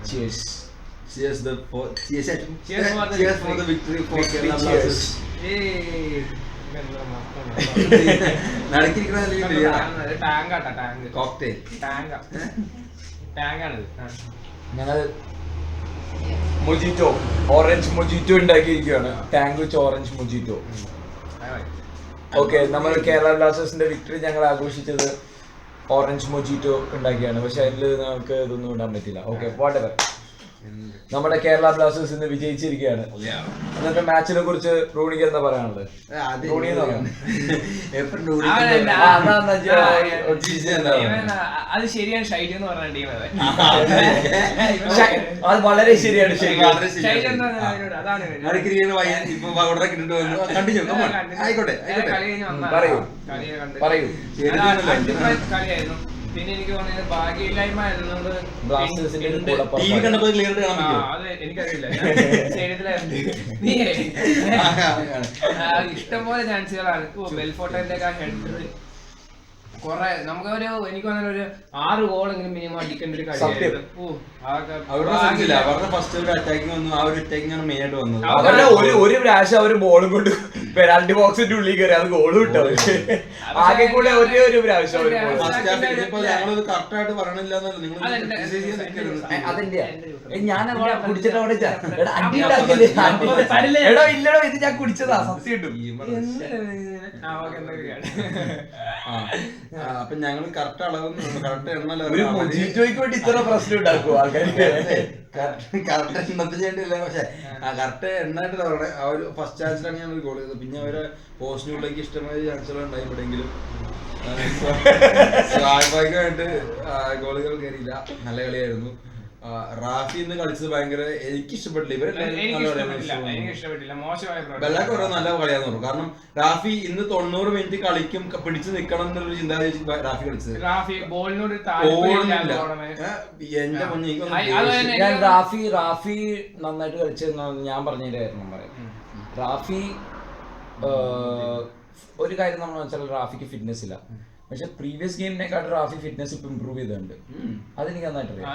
Cheers. Cheers the Cheers for the victory for Kerala Blasters. Cocktail ഞങ്ങൾ mojito orange mojito ഉണ്ടാക്കിയിരിക്കുകയാണ്. Tank വെച്ച് orange mojito. Okay, നമ്മൾ കേരള ബ്ലാസ്റ്റേഴ്സിന്റെ victory ഞങ്ങൾ ആഘോഷിച്ചത് orange mojito ഉണ്ടാക്കിയാണ്. പക്ഷെ അതിൽ നമുക്ക് ഇതൊന്നും ഇടാൻ പറ്റില്ല. Okay, whatever. നമ്മുടെ കേരള ബ്ലാസ്റ്റേഴ്സ് ഇന്ന് വിജയിച്ചിരിക്കുകയാണ്. ഇന്നത്തെ മാച്ചിനെ കുറിച്ച് റോണിക്ക് എന്താ പറയാനുള്ളത്? അത് ശരിയാണ്, ഷൈജ് എന്ന് പറഞ്ഞ ടീം അത് വളരെ ശരിയാണ്. പറയൂ. കളിയായിരുന്നു. പിന്നെ എനിക്ക് തോന്നിയത് ഭാഗ്യമില്ലായ്മ ആയിരുന്നുകൊണ്ട് എനിക്കറിയില്ല. ഇഷ്ടംപോലെ ചാൻസുകളാണ്. ബെൽഫോർട്ടിന്റെ ഹെഡർ കൊറേ നമുക്കൊരു എനിക്ക് തോന്നുന്ന ഒരു 6 ഗോളെങ്കിലും മിനിമം അടിക്കേണ്ട ഒരു കളിയായിരുന്നു. ഒരു പ്രാവശ്യം അവര് ബോളും കൊണ്ട് പെനാൽറ്റി ബോക്സിന്റെ ഉള്ളിൽ കയറി അത് ഗോൾ കിട്ടും. ആകെ കൂടെ ഒരു പ്രാവശ്യം ഞാൻ കുടിച്ചിട്ട് അവിടെ എടോ ഇല്ലടോ ഇത് ഞാൻ കുടിച്ചതാ, സത്യം കിട്ടും. അപ്പൊ ഞങ്ങള് കറക്റ്റ് അളവ് കറക്റ്റ് എണ്ണ വേണ്ടി ഇത്ര പ്രശ്നം ഉണ്ടാക്കും ആൾക്കാർ. കറക്റ്റ് എണ്ണത്തിൽ ചെയ്യേണ്ടില്ല. പക്ഷെ കറക്റ്റ് എണ്ണായിട്ട് പറയണേ. ആ ഒരു ഫസ്റ്റ് ചാൻസിലാണ് ഞാൻ ഗോൾ ചെയ്തത്. പിന്നെ അവരെ പോസ്റ്റിനുള്ളിലേക്ക് ഇഷ്ടമായ ചാൻസുകൾ ഉണ്ടായി എവിടെയെങ്കിലും. സ്വാഭാവികമായിട്ട് ഗോളുകൾ കയറിയില്ല. നല്ല കളിയായിരുന്നു. റാഫി ഇന്ന് കളിച്ചത് ഭയങ്കര എനിക്ക് ഇഷ്ടപ്പെട്ടില്ല. ബെല്ലാക്ക് ഓരോ നല്ല കളിയാന്ന് പറഞ്ഞു. കാരണം റാഫി ഇന്ന് 90 മിനിറ്റ് കളിക്കും പിടിച്ചു നിക്കണം എന്നൊരു ചിന്താഗതി റാഫി കളിച്ചത്. എന്റെ ഞാൻ റാഫി നന്നായിട്ട് കളിച്ചെന്ന് ഞാൻ പറഞ്ഞതിലായിരുന്നു പറയാം. റാഫി ഒരു കാര്യം നമ്മൾ വെച്ചാൽ റാഫിക്ക് ഫിറ്റ്നസ് ഇല്ല. പക്ഷെ പ്രീവിയസ് ഗെയിമിനെക്കാട്ടും റാഫി ഫിറ്റ്നസ് ഇപ്പൊ ഇമ്പ്രൂവ് ചെയ്തിട്ടുണ്ട്. അതെനിക്ക് നന്നായിട്ട് അറിയാം.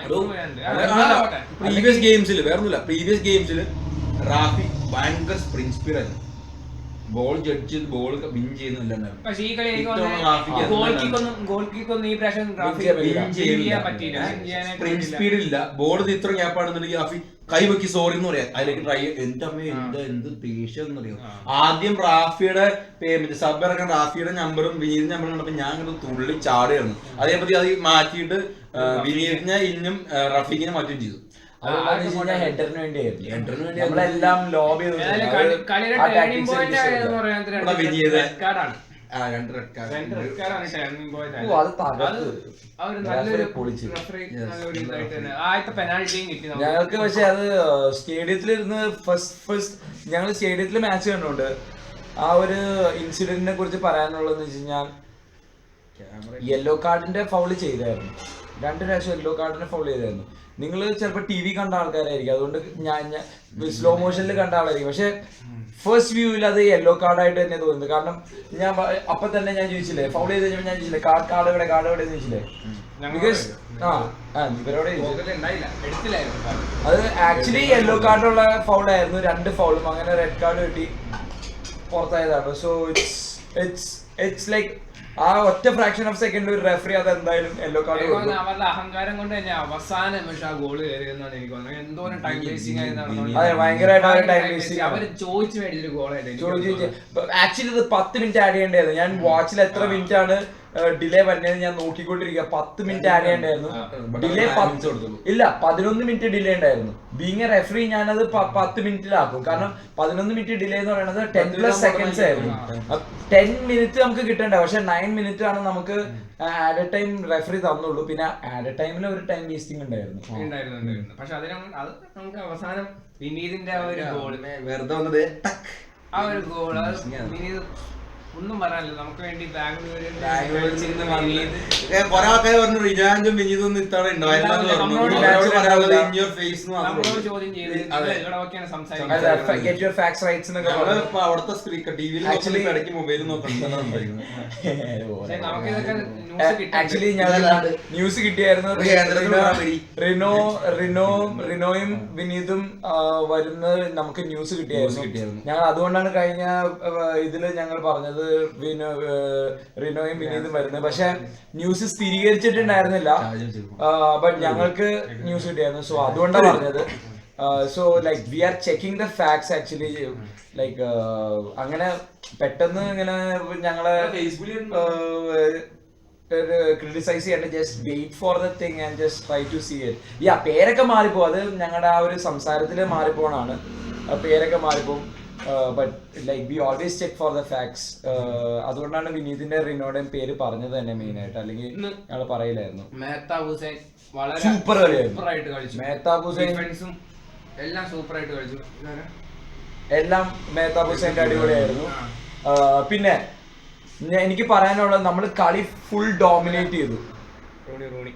പ്രീവിയസ് ഗെയിംസിൽ വേറൊന്നുമില്ല. പ്രീവിയസ് ഗെയിംസിൽ റാഫി ഭയങ്കര സ്പ്രിന്റ് സ്പീഡ് ആയിരുന്നു. ബോൾ ജഡ്ജ് ചെയ്ത് ബോൾ വിൻ ചെയ്യുന്നില്ല. സ്പ്രിന്റ് സ്പീഡ് ഇല്ല. ബോൾ ഇത്ര ഗ്യാപ്പാണെന്നുണ്ടെങ്കിൽ റാഫി കൈവക്കി സോറി എന്ന് പറയാം. അതിലേക്ക് ട്രൈ എന്റെ അമ്മ എന്ത് ദേഷ്യം എന്നറിയോ. ആദ്യം റാഫിയുടെ സബ് ഇറക്കാൻ റാഫിയുടെ നമ്പറും വിനീതിന്റെ നമ്പറും കണ്ടപ്പോ ഞാൻ ഇങ്ങനെ തുള്ളി ചാടുകയായിരുന്നു. അതേപറ്റി അത് മാറ്റിയിട്ട് വിനീതിനെ ഇന്നും റഫീഖിനെ മാറ്റുകയും ചെയ്തു. ഹെഡറിന് വേണ്ടിയായിരുന്നു. നമ്മളെല്ലാം ലോബി ഞങ്ങൾക്ക്. പക്ഷെ അത് സ്റ്റേഡിയത്തിലിരുന്ന് ഫസ്റ്റ് ഞങ്ങൾ സ്റ്റേഡിയത്തില് മാച്ച് കണ്ടുകൊണ്ട് ആ ഒരു ഇൻസിഡന്റിനെ കുറിച്ച് പറയാനുള്ളതെന്ന് വെച്ച് കഴിഞ്ഞാൽ യെല്ലോ കാർഡിന്റെ ഫൗള് ചെയ്തായിരുന്നു. 2 പ്രാവശ്യം യെല്ലോ കാർഡിന്റെ ഫൗൾ ചെയ്തായിരുന്നു. നിങ്ങൾ ചിലപ്പോൾ TV കണ്ട ആൾക്കാരായിരിക്കും, അതുകൊണ്ട് ഞാൻ സ്ലോ മോഷനിൽ കണ്ട ആളായിരിക്കും. പക്ഷെ ഫസ്റ്റ് വ്യൂവിൽ അത് യെല്ലോ കാർഡായിട്ട് തന്നെ തോന്നുന്നത്. കാരണം ഞാൻ അപ്പൊ തന്നെ ഞാൻ ചോദിച്ചില്ലേ, ഫൗൾ ചെയ്ത് കഴിഞ്ഞപ്പോൾ ഞാൻ ചോദിച്ചില്ലേ കാർഡ് എവിടെ ചോദിച്ചില്ലേ. ബിക്കോസ് ഇവരോട് അത് ആക്ച്വലി യെല്ലോ കാർഡുള്ള ഫൗളായിരുന്നു. 2 ഫൗളും അങ്ങനെ റെഡ് കാർഡ് കിട്ടി പുറത്തായതാണ്. സോ ഇറ്റ്സ് ലൈക്ക് ആ ഒറ്റ ഫ്രാക്ഷൻ ഓഫ് സെക്കൻഡ് ഒരു റെഫറി അത് എന്തായാലും യെല്ലോ കാർഡ്. അവരുടെ അഹങ്കാരം കൊണ്ട് തന്നെ അവസാന നിമിഷം ആ ഗോള് കയറിയെന്നാണ് എനിക്ക് തോന്നുന്നത്. എന്തോരം ടൈം വേസ്റ്റിംഗ് ആയിരുന്നു. അതെ, ഭയങ്കരമായിട്ട് ടൈം വേസ്റ്റിംഗ്. അവര് ചോദിച്ചു മേടിച്ചൊരു ഗോളായിട്ട്. ആക്ച്വലി ഇത് 10 മിനിറ്റ് ആഡ് ചെയ്യേണ്ടായിരുന്നു. ഞാൻ വാച്ചിൽ എത്ര മിനിറ്റ് ആണ് ഡിലേ വരുന്നത് ഞാൻ നോക്കിക്കൊണ്ടിരിക്കുക. 10 മിനിറ്റ് ആഡ് ചെയ്യണ്ടായിരുന്നു. ഡിലേ ഇല്ല, 11 മിനിറ്റ് ഡിലേ ഉണ്ടായിരുന്നു. ബീങ് എ റെഫറി ഞാനത് 10 മിനിറ്റിലാക്കും. കാരണം 11 മിനിറ്റ് ഡിലേ എന്ന് പറയുന്നത് 10+ സെക്കൻഡ്സ് ആയിരുന്നു. 10 മിനിറ്റ് നമുക്ക് കിട്ടണ്ട. പക്ഷെ 9 മിനിറ്റ് ആണ് നമുക്ക് ആഡ് ടൈം റെഫറി തന്നുള്ളൂ. പിന്നെ ആഡ് ടൈമിൽ ഒരു ടൈം വേസ്റ്റിംഗ് ഉണ്ടായിരുന്നു. പക്ഷെ അത് നമുക്ക് അവസാനം വിനീതിന്റെ ആ ഒരു ഗോൾ വെറുതെ വന്നത് ആ ഒരു ഗോൾ വിനീത് ഒന്നും പറയാനില്ല. നമുക്ക് വേണ്ടി ബാംഗ്ലൂരിൽ കൊറേ ആൾക്കാർ പറഞ്ഞു റിജാൻഡും വിനീതൊന്നും ഇത്തവണ ഉണ്ടാവില്ല. നമ്മളോട് ചോദ്യം ചെയ്ത് ഇവിടെ ഒക്കെയാണ് സംസാരിക്കുന്നത്. Get your facts rights എന്നൊക്കെ പറഞ്ഞു. അവിടുത്തെ സ്ക്രീൻ ടിവിയിൽ ഇടയ്ക്ക് മൊബൈൽ നോക്കണം. ആക്ച്വലി ഞാൻ ന്യൂസ് കിട്ടിയായിരുന്നു റിനോയും വിനീതും വരുന്നത് നമുക്ക് ന്യൂസ് കിട്ടിയായിരുന്നു. ഞങ്ങൾ അതുകൊണ്ടാണ് കഴിഞ്ഞ ഇതില് ഞങ്ങൾ പറഞ്ഞത് റിനോയും വിനീതും വരുന്നത്. പക്ഷെ ന്യൂസ് സ്ഥിരീകരിച്ചിട്ടുണ്ടായിരുന്നില്ല. ബട്ട് ഞങ്ങൾക്ക് ന്യൂസ് കിട്ടിയായിരുന്നു. സോ അതുകൊണ്ടാണ് പറഞ്ഞത്. So like we are checking the facts actually. Like അങ്ങനെ പെട്ടെന്ന് ഇങ്ങനെ ഞങ്ങളെ ക്രിട്ടിസൈസ് ചെയ്യണ്ട. Just wait for the thing and just try to see it. പേരൊക്കെ മാറിപ്പോ. അത് ഞങ്ങളുടെ ആ ഒരു സംസാരത്തിൽ മാറിപ്പോണാണ്. പേരൊക്കെ മാറിപ്പോവും. But like we always check for the facts. അതുകൊണ്ടാണ് വിനീതിന്റെ റിനോയുടെയും പേര് പറഞ്ഞത് തന്നെ മെയിൻ ആയിട്ട്. അല്ലെങ്കിൽ ഞങ്ങൾ പറയില്ലായിരുന്നു. മെഹ്താബ് ഹുസൈൻ വളരെ സൂപ്പർ സൂപ്പറായിട്ട് കളിച്ചു. മെഹ്താബ് ഹുസൈൻ എല്ലാം സൂപ്പറായിട്ട് കളിച്ചു. എല്ലാം മെഹ്താബ് ഹുസൈൻ്റെ അടിപൊളിയായിരുന്നു. പിന്നെ എനിക്ക് പറയാനുള്ളത് നമ്മൾ കളി ഫുൾ ഡോമിനേറ്റ് ചെയ്തു. റോണി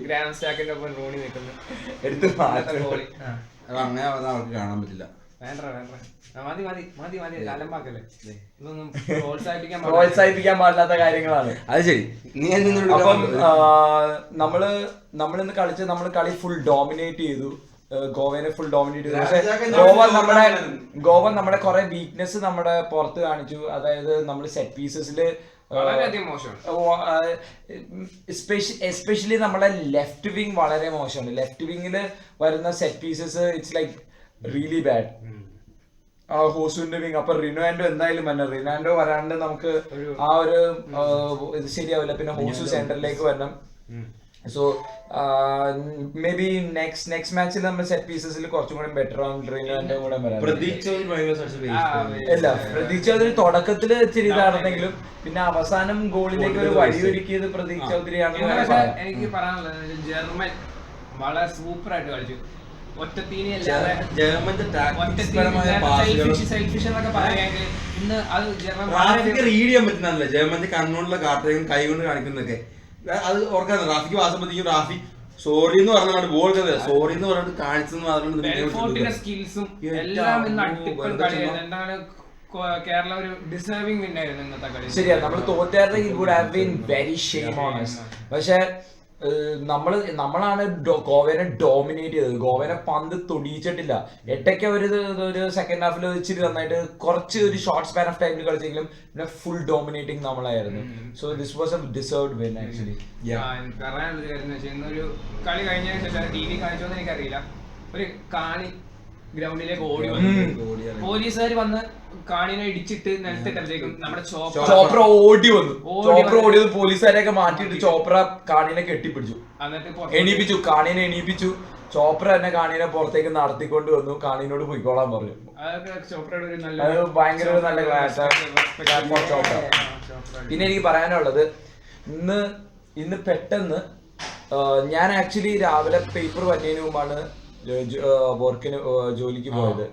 ഗ്രാൻഡ് സ്റ്റാക്കിന്റെ ഒപ്പം റോണി നിൽക്കുന്നു. എടുത്ത് അങ്ങനെ അവർക്ക് കാണാൻ പറ്റില്ല. പ്രോത്സാഹിപ്പിക്കാൻ പാടില്ലാത്ത കാര്യങ്ങളാണ് അത്. ശരി, അപ്പം നമ്മളിന്ന് കളിച്ച് നമ്മൾ കളി ഫുൾ ഡോമിനേറ്റ് ചെയ്തു. ഗോവനെ ഫുൾ ഡോമിനേറ്റ് ചെയ്തു. പക്ഷെ ഗോവ നമ്മുടെ കുറെ വീക്ക്നെസ് നമ്മുടെ പുറത്ത് കാണിച്ചു. അതായത് നമ്മൾ സെറ്റ് പീസസില് എസ്പെഷ്യലി നമ്മുടെ ലെഫ്റ്റ് വിങ് വളരെ മോശമാണ്. ലെഫ്റ്റ് വിങ്ങില് വരുന്ന set pieces it's like really bad. ഹോസുവിന്റെ വിങ്. അപ്പൊ റിനോൻഡോ എന്തായാലും വരണം. റിനാൻഡോ വരാണ്ട് നമുക്ക് ആ ഒരു ഇത് ശരിയാവില്ല. പിന്നെ ഹോസു സെന്ററിലേക്ക് വരണം. സോ മേ ബി നെക്സ്റ്റ് മാച്ചിൽ നമ്മൾ സെറ്റ് പീസസിൽ കുറച്ചും കൂടെ ബെറ്റർ ആവും. റിനോൻഡോ കൂടെ വരാം. അല്ല, പ്രതീക് ചൗധരി തുടക്കത്തില് ഇച്ചിരി ഇതാണെന്നെങ്കിലും പിന്നെ അവസാനം ഗോളിലേക്ക് ഒരു വഴിയൊരുക്കിയത് പ്രതീക് ചൗധരിയാണ്. എനിക്ക് പറയാനുള്ളത് ജർമ്മൻ വളരെ സൂപ്പറായിട്ട് കളിച്ചു. റീഡ് ചെയ്യാൻ പറ്റുന്നതല്ല ജർമ്മന്റെ കണ്ണുകൊണ്ടുള്ള കാർട്ടയും കൈ കൊണ്ട് കാണിക്കുന്നതൊക്കെ. അത് ഓർക്കാൻ റാഫിക്ക് വാസപ്പത്തിക്കും റാഫി സോറി എന്ന് പറഞ്ഞാൽ ബോൾ സോറി എന്ന് പറഞ്ഞിട്ട് കാണിച്ചെന്ന് സ്കിൽസും എല്ലാം എന്താണ് കേരള ഒരു ഡിസേർവിംഗ് വിന്നായിരുന്നു ഇന്നത്തെ കളി. ശരിയാ, നമ്മൾ തോറ്റായിരുന്നെങ്കിൽ it would have been very shame on us. പക്ഷെ നമ്മളാണ് ഗോവനെ ഡോമിനേറ്റ് ചെയ്തത്. ഗോവനെ പന്ത് തൊടിയിച്ചിട്ടില്ല. എട്ടയ്ക്ക് ഒരു സെക്കൻഡ് ഹാഫിൽ ഇച്ചിരി നന്നായിട്ട് കുറച്ച് ഒരു ഷോർട്ട് സ്പാൻ ഓഫ് ടൈമിൽ കളിച്ചെങ്കിലും പിന്നെ ഫുൾ ഡോമിനേറ്റിംഗ് നമ്മളായിരുന്നു. So this was a deserved win actually. പറയാനുള്ളത് കാര്യം എന്ന് വെച്ചാൽ ഇന്നൊരു കളി കഴിഞ്ഞതിന് ശേഷം ടി വി കാണിച്ചോന്ന് എനിക്കറിയില്ല, ഒരു കാണി ഗ്രൗണ്ടിലേക്ക് ഓടി വന്നു. പോലീസുകാർ വന്ന് കാണിനെ ഇടിച്ചിട്ട് നിലത്തിട്ടേക്കും നമ്മുടെ ചോപ്ര ഓടി വന്നു. ചോപ്ര ഓടിയത് പോലീസുകാരെയൊക്കെ മാറ്റിയിട്ട് ചോപ്ര കാണിനെ കെട്ടിപ്പിടിച്ചു, എണീപ്പിച്ചു. കാണിനെ എണീപ്പിച്ചു. ചോപ്ര തന്നെ കാണിനെ പുറത്തേക്ക് നടത്തിക്കൊണ്ട് വന്നു. കാണിനോട് പോയിക്കോളാൻ പറഞ്ഞു. അത് ഭയങ്കര ഒരു നല്ല ചോപ്ര. പിന്നെ എനിക്ക് പറയാനുള്ളത് ഇന്ന് പെട്ടെന്ന് ഞാൻ ആക്ച്വലി രാവിലെ പേപ്പർ വന്നതിന് മുമ്പാണ് വർക്കിന് ജോലിക്ക് പോയത്.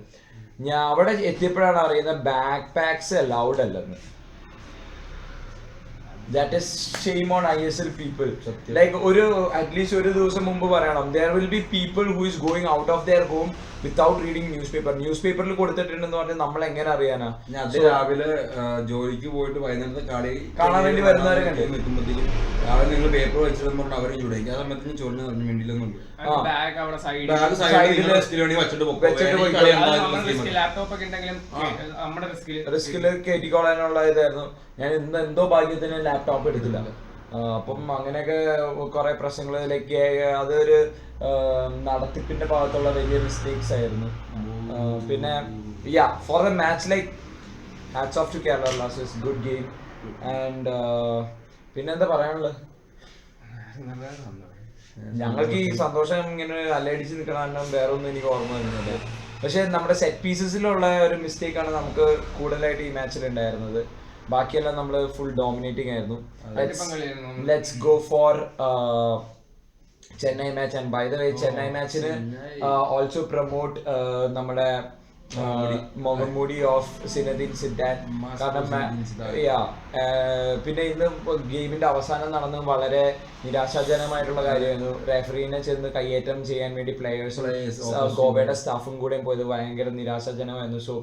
ഞാൻ അവിടെ എത്തിയപ്പോഴാണ് അറിയുന്നത് ബാക്ക് പാക്സ് അലൗഡ് അല്ലെന്ന്. That is shame on ISL people. Like at least ഒരു ദിവസം മുമ്പ് പറയണം, there will be people who is going out of their home without reading newspaper. ന്യൂസ്പേപ്പറിൽ കൊടുത്തിട്ടുണ്ടെന്ന് പറഞ്ഞാൽ നമ്മൾ എങ്ങനെ അറിയാനാ? രാവിലെ ജോലിക്ക് പോയിട്ട് വൈകുന്നേരത്തെ കളി കാണാൻ വേണ്ടി വരുന്നവരെ കണ്ടു. രാവിലെ നിങ്ങൾ പേപ്പർ വെച്ചിരുന്നു അവരെ ചൂടാക്കി. ആ സമയത്ത് ചോറിന് പറഞ്ഞു വേണ്ടിയില്ലെന്നുള്ളൂ. റിസ്കില് കയറ്റിക്കോളാനുള്ള ഇതായിരുന്നു. ഞാൻ ഇന്ന് എന്തോ ഭാഗ്യത്തിന് ലാപ്ടോപ്പ് എടുത്തില്ല. അപ്പം അങ്ങനെയൊക്കെ കുറെ പ്രശ്നങ്ങളിലേക്ക് അതൊരു നടത്തിപ്പിന്റെ ഭാഗത്തുള്ള വലിയ മിസ്റ്റേക്സ് ആയിരുന്നു. പിന്നെ for the match like hats of two Kerala Blasters, good game. And പിന്നെന്താ പറയാനുള്ളത്? ഞങ്ങൾക്ക് ഈ സന്തോഷം ഇങ്ങനെ അലയടിച്ച് നിൽക്കണം വേറെ ഒന്നും എനിക്ക് ഓർമ്മ വരുന്നില്ല. പക്ഷെ നമ്മുടെ സെറ്റ് പീസസിലുള്ള ഒരു മിസ്റ്റേക്കാണ് നമുക്ക് കൂടുതലായിട്ട് ഈ മാച്ചിൽ ഉണ്ടായിരുന്നത്. ബാക്കിയെല്ലാം നമ്മൾ ഫുൾ ഡോമിനേറ്റിംഗ് ആയിരുന്നു. Let's go for Chennai match. And by the way Chennai മാച്ചിന് ഓൾസോ പ്രൊമോട്ട് നമ്മുടെ മുഖംമൂടി ഓഫ് സിനദിൻ സിദ്ധാൻ. കാരണം പിന്നെ ഇന്ന് ഗെയിമിന്റെ അവസാനം നടന്നത് വളരെ നിരാശാജനകമായിട്ടുള്ള കാര്യമായിരുന്നു. റെഫറീനെ ചെന്ന് കയ്യേറ്റം ചെയ്യാൻ വേണ്ടി പ്ലേയേഴ്സും ഗോവയുടെ സ്റ്റാഫും കൂടെ പോയത് ഭയങ്കര നിരാശാജനകമായിരുന്നു. So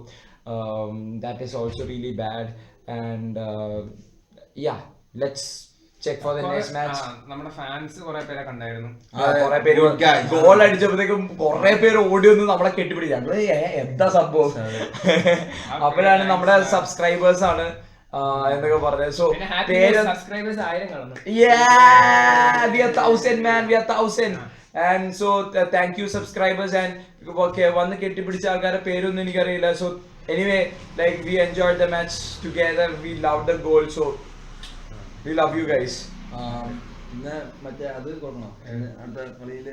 that is also really bad. And let's check for the next match. നമ്മുടെ ഫാൻസ് കുറെ പേരെ കണ്ടായിരുന്നു. കുറെ പേര് ഗോൾ അടിച്ചപ്പോഴത്തേക്കും കുറെ പേര് ഓടി വന്ന് നമ്മളെ കെട്ടിപ്പിടിച്ചു. ഞങ്ങള് എന്താ സംഭവം അപ്പോഴാണ് നമ്മുടെ സബ്സ്ക്രൈബേഴ്സ് ആണ് എന്നൊക്കെ പറഞ്ഞത്. സോ സബ്സ്ക്രൈബേഴ്സ് 1000 കാണുന്നു. we are 1000 man, we are 1000. And so thank you subscribers. And വന്ന് കെട്ടിപ്പിടിച്ച ആൾക്കാരുടെ പേരൊന്നും എനിക്കറിയില്ല. So anyway, like we enjoyed the match together, we loved the goal, so we love you guys. മറ്റേ അത് കൊടുക്കണോ അടുത്ത കളിയില്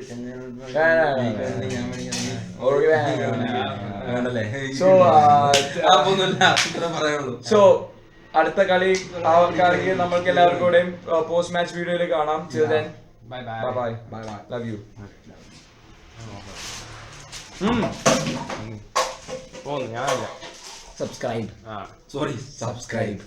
സോ അടുത്ത കളി ആൾക്കാർക്ക് നമ്മൾക്ക് എല്ലാവർക്കും കൂടെയും പോസ്റ്റ് മാച്ച് വീഡിയോയിൽ കാണാം. Bye bye love you. ഞാനല്ല സബ്സ്ക്രൈബ്. Sorry subscribe.